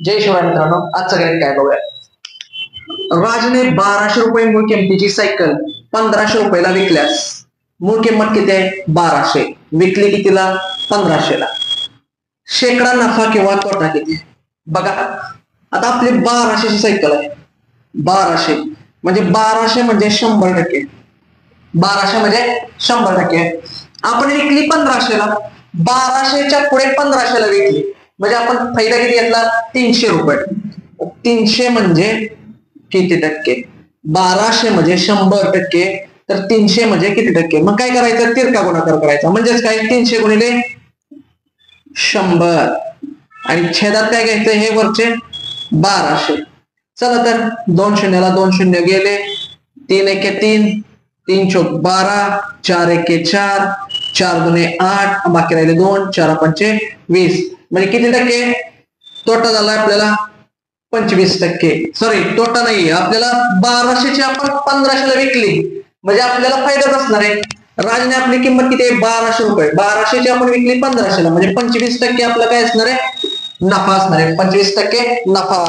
जय शिवराय मित्रांनो, आजचं गणित काय बघूया. राजने 1200 रुपये मूळ किमतीची सायकल 1500 रुपयाला विकल्यास मूळ किंमत किती आहे? 1200. विकली कितीला? 1500ला. शेकडा नफा किंवा तोटा किती? बघा, आता आपली 1200ची सायकल आहे. 1200 म्हणजे 1200 म्हणजे 100%. 1200 म्हणजे 100%. आपण विकली 1500ला. 1200च्या पुढे 1500ला विकली म्हणजे आपण फायदा किती घेतला? 300 रुपये. 300 म्हणजे किती टक्के? 1200 म्हणजे 100%, तर 300 म्हणजे किती टक्के? मग काय करायचं? तिरका गुणाकार करायचा. म्हणजेच काय? 300 गुणिले 100 आणि छेदात काय घ्यायचं? हे वरचे 1200. चला तर 2 शून्याला 2 शून्य गेले. 3 एके 3, 3 चोक 12, 4 एके 4, 4 दुने 8, बाकी राहिले 2, 4 पंचे 20. म्हणजे किती टक्के तोटा झाला आपल्याला? 25%. सॉरी, तोटा नाही, आपल्याला 1200ची आपण 1500ला विकली म्हणजे आपल्याला फायदाच असणार आहे. राजने आपली किंमत किती आहे? 1200 रुपये. 1200ची आपण विकली 1500ला म्हणजे 25% आपला काय असणार आहे? नफा असणार आहे. 25% नफा.